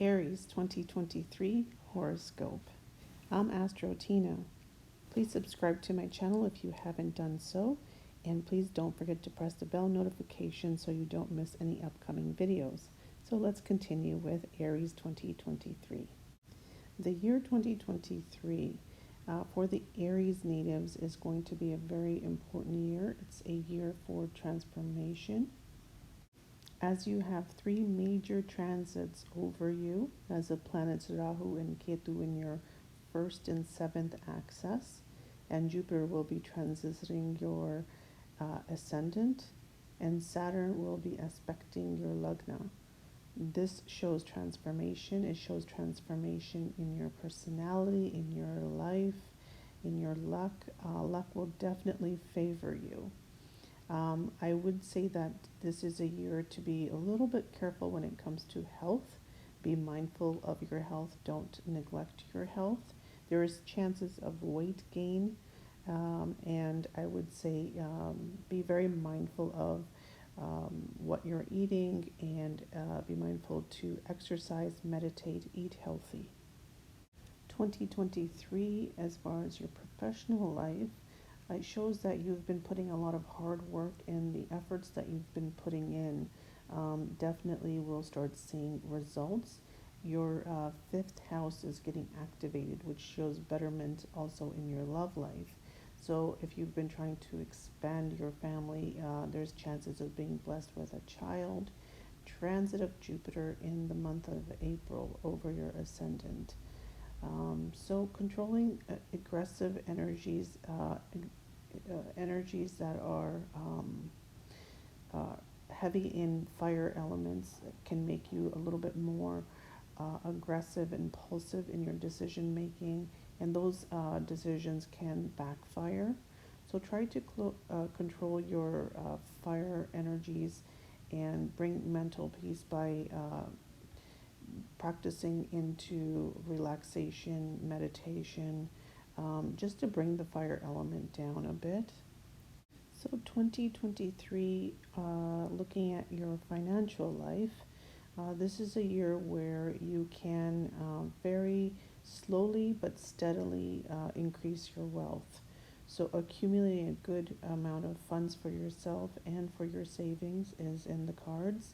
Aries 2023 horoscope. I'm Astro Tina. Please subscribe to my channel if you haven't done so, and please don't forget to press the bell notification so you don't miss any upcoming videos. So let's continue with Aries 2023. The year 2023 for the Aries natives is going to be a very important year. It's a year for transformation, as you have three major transits over you as the planets Rahu and Ketu in your first and seventh axis, and Jupiter will be transiting your ascendant, and Saturn will be aspecting your Lagna. This shows transformation. It shows transformation in your personality, in your life, in your luck. Luck will definitely favor you. I would say that this is a year to be a little bit careful when it comes to health. Be mindful of your health. Don't neglect your health. There is chances of weight gain, and I would say be very mindful of what you're eating, and be mindful to exercise, meditate, eat healthy. 2023, as far as your professional life, it shows that you've been putting a lot of hard work, and the efforts that you've been putting in definitely will start seeing results. Your fifth house is getting activated, which shows betterment also in your love life. So if you've been trying to expand your family, there's chances of being blessed with a child. Transit of Jupiter in the month of April over your ascendant. So controlling aggressive energies, energies that are heavy in fire elements can make you a little bit more aggressive, impulsive in your decision making, and those decisions can backfire. So try to control your fire energies and bring mental peace by practicing into relaxation, meditation, just to bring the fire element down a bit. So 2023, looking at your financial life, this is a year where you can very slowly but steadily increase your wealth. So accumulating a good amount of funds for yourself and for your savings is in the cards.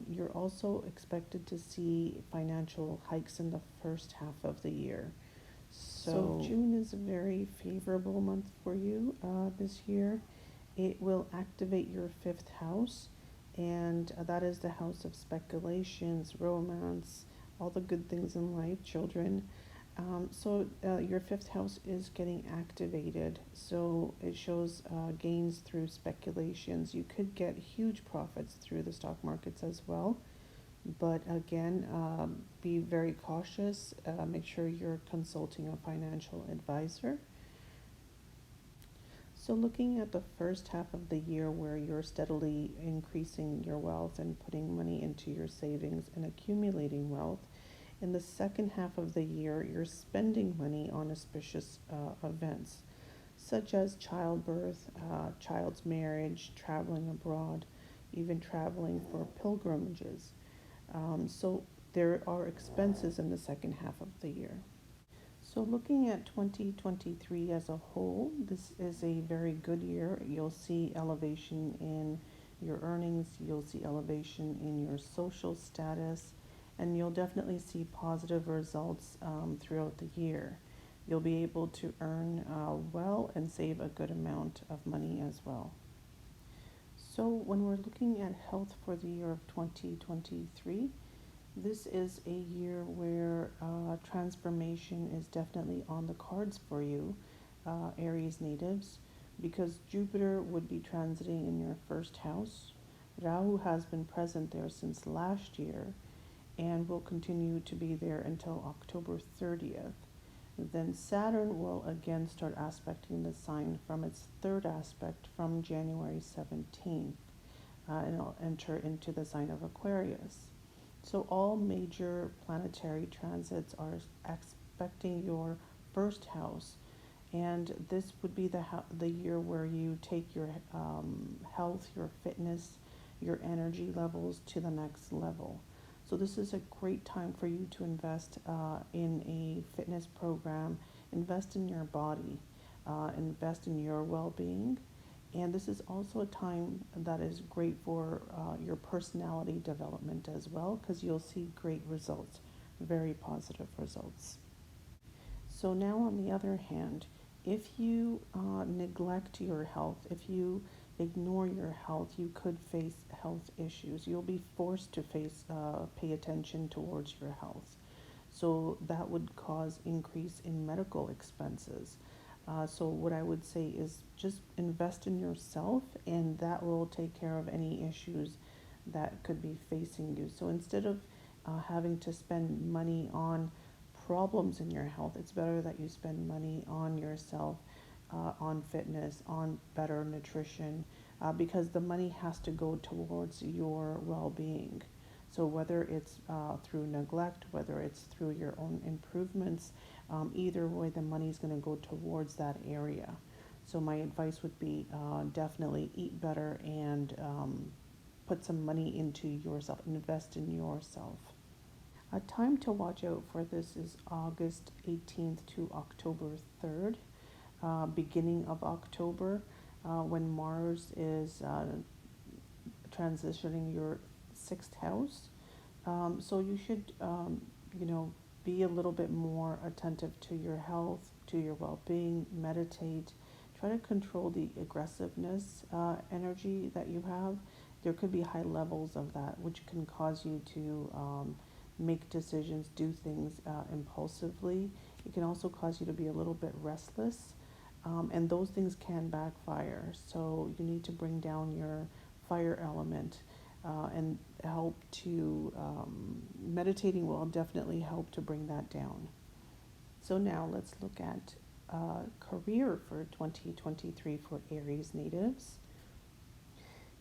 You're also expected to see financial hikes in the first half of the year. So June is a very favorable month for you this year. It will activate your fifth house, and that is the house of speculations, romance, all the good things in life, children. So your fifth house is getting activated, so it shows gains through speculations. You could get huge profits through the stock markets as well, but again, be very cautious. Make sure you're consulting a financial advisor. So looking at the first half of the year, where you're steadily increasing your wealth and putting money into your savings and accumulating wealth, in the second half of the year, you're spending money on auspicious events, such as childbirth, child's marriage, traveling abroad, even traveling for pilgrimages. So there are expenses in the second half of the year. So looking at 2023 as a whole, this is a very good year. You'll see elevation in your earnings, you'll see elevation in your social status, and you'll definitely see positive results throughout the year. You'll be able to earn well and save a good amount of money as well. So when we're looking at health for the year of 2023, this is a year where transformation is definitely on the cards for you, Aries natives, because Jupiter would be transiting in your first house. Rahu has been present there since last year and will continue to be there until October 30th. Then Saturn will again start aspecting the sign from its third aspect from January 17th, and it'll enter into the sign of Aquarius. So all major planetary transits are aspecting your first house, and this would be the year where you take your health, your fitness, your energy levels to the next level. So this is a great time for you to invest in a fitness program, invest in your body, invest in your well-being. And this is also a time that is great for your personality development as well, because you'll see great results, very positive results. So now, on the other hand, if you neglect your health, if you ignore your health, you could face health issues. You'll be forced to pay attention towards your health. So that would cause increase in medical expenses. So what I would say is just invest in yourself, and that will take care of any issues that could be facing you. So instead of having to spend money on problems in your health, it's better that you spend money on yourself, on fitness, on better nutrition, because the money has to go towards your well-being. So whether it's through neglect, whether it's through your own improvements, either way, the money is going to go towards that area. So my advice would be definitely eat better and put some money into yourself, invest in yourself. A time to watch out for this is August 18th to October 3rd, beginning of October, when Mars is transitioning your sixth house. So you should, you know, be a little bit more attentive to your health, to your well-being, meditate, try to control the aggressiveness energy that you have. There could be high levels of that, which can cause you to make decisions, do things impulsively. It can also cause you to be a little bit restless, and those things can backfire. So you need to bring down your fire element and help to, meditating will definitely help to bring that down. So now let's look at career for 2023 for Aries natives.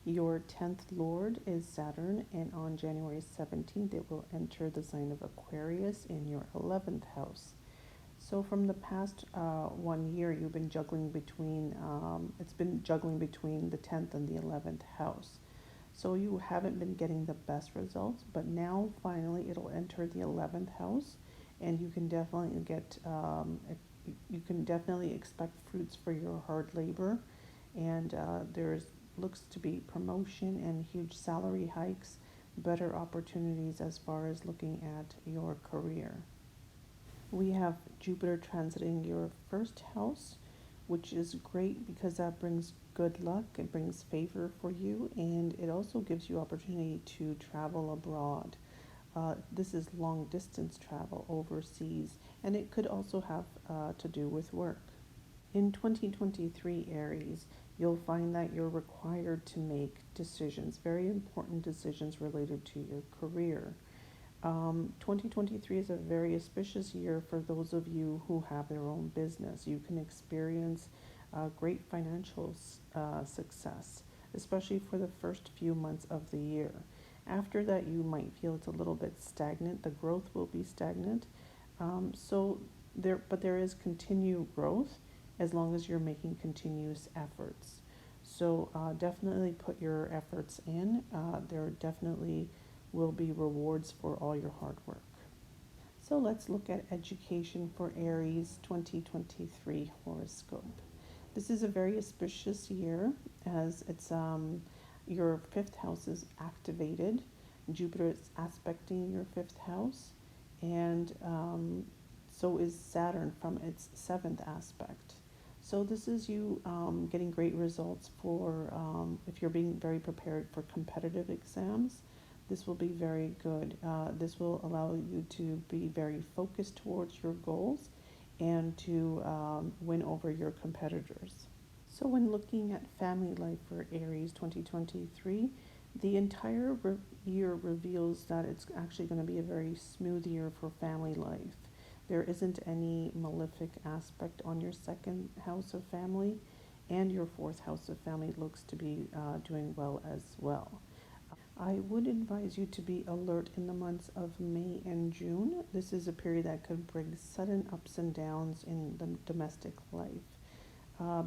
Your 10th Lord is Saturn, and on January 17th, it will enter the sign of Aquarius in your 11th house. So from the past 1 year, you've been juggling between, it's been juggling between the 10th and the 11th house. So you haven't been getting the best results, but now finally it'll enter the 11th house, and you can definitely you can definitely expect fruits for your hard labor, and there's looks to be promotion and huge salary hikes, better opportunities as far as looking at your career. We have Jupiter transiting your first house, which is great because that brings good luck, it brings favor for you, and it also gives you opportunity to travel abroad. This is long distance travel overseas, and it could also have to do with work. In 2023, Aries, you'll find that you're required to make decisions, very important decisions related to your career. 2023 is a very auspicious year for those of you who have their own business. You can experience great financial success, especially for the first few months of the year. After that, you might feel it's a little bit stagnant. The growth will be stagnant. But there is continued growth as long as you're making continuous efforts. So definitely put your efforts in. There definitely will be rewards for all your hard work. So let's look at education for Aries 2023 horoscope. This is a very auspicious year as it's your fifth house is activated. Jupiter is aspecting your fifth house, and so is Saturn from its seventh aspect. So this is you getting great results for if you're being very prepared for competitive exams. This will be very good. This will allow you to be very focused towards your goals and to win over your competitors. So when looking at family life for Aries 2023, the entire year reveals that it's actually going to be a very smooth year for family life. There isn't any malefic aspect on your second house of family, and your fourth house of family looks to be doing well as well. I would advise you to be alert in the months of May and June. This is a period that could bring sudden ups and downs in the domestic life.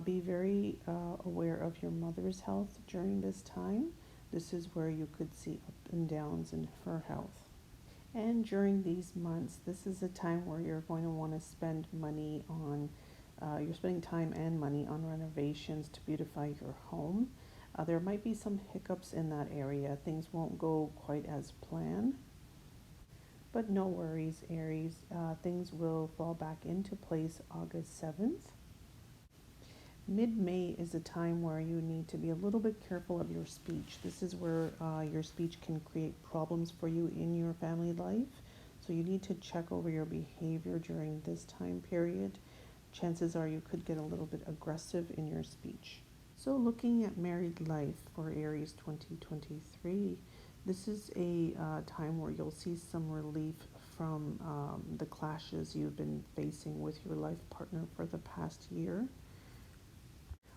Be very aware of your mother's health during this time. This is where you could see up and downs in her health. And during these months, this is a time where you're going to want to spend money on, you're spending time and money on renovations to beautify your home. There might be some hiccups in that area. Things won't go quite as planned, but no worries, Aries. Things will fall back into place August 7th. Mid-May is a time where you need to be a little bit careful of your speech. This is where your speech can create problems for you in your family life. So you need to check over your behavior during this time period. Chances are you could get a little bit aggressive in your speech. So looking at married life for Aries 2023, this is a time where you'll see some relief from the clashes you've been facing with your life partner for the past year.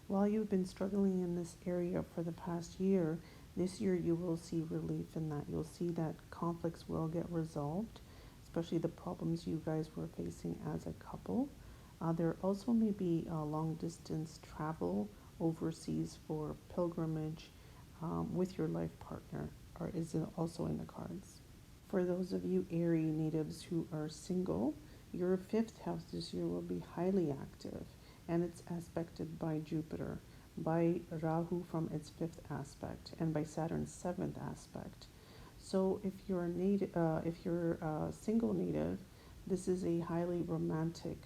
While you've been struggling in this area for the past year, this year you will see relief in that. You'll see that conflicts will get resolved, especially the problems you guys were facing as a couple. There also may be long distance travel overseas for pilgrimage with your life partner, or is it also in the cards. For those of you Aries natives who are single, your fifth house this year will be highly active, and it's aspected by Jupiter, by Rahu from its fifth aspect, and by Saturn's seventh aspect. So if you're a single native, this is a highly romantic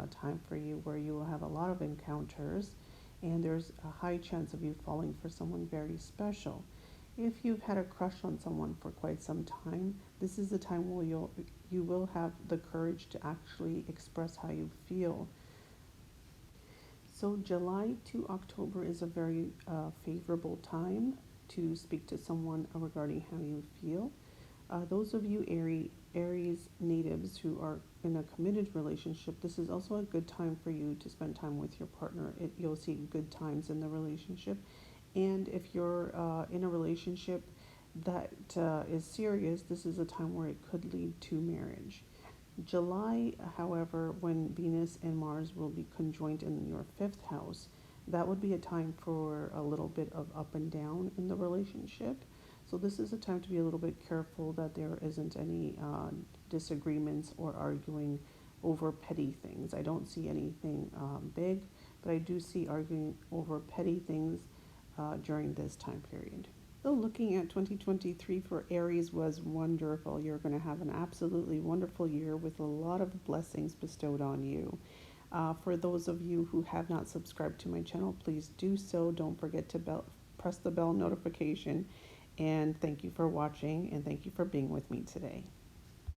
time for you, where you will have a lot of encounters, and there's a high chance of you falling for someone very special. If you've had a crush on someone for quite some time, this is the time where you will have the courage to actually express how you feel. So July to October is a very favorable time to speak to someone regarding how you feel. Those of you Aries natives who are in a committed relationship, this is also a good time for you to spend time with your partner. You'll see good times in the relationship. And if you're in a relationship that is serious, this is a time where it could lead to marriage. July, however, when Venus and Mars will be conjoined in your fifth house, that would be a time for a little bit of up and down in the relationship. So this is a time to be a little bit careful that there isn't any disagreements or arguing over petty things. I don't see anything big, but I do see arguing over petty things during this time period. So looking at 2023 for Aries was wonderful. You're going to have an absolutely wonderful year with a lot of blessings bestowed on you. For those of you who have not subscribed to my channel, please do so. Don't forget to press the bell notification. And thank you for watching, and thank you for being with me today.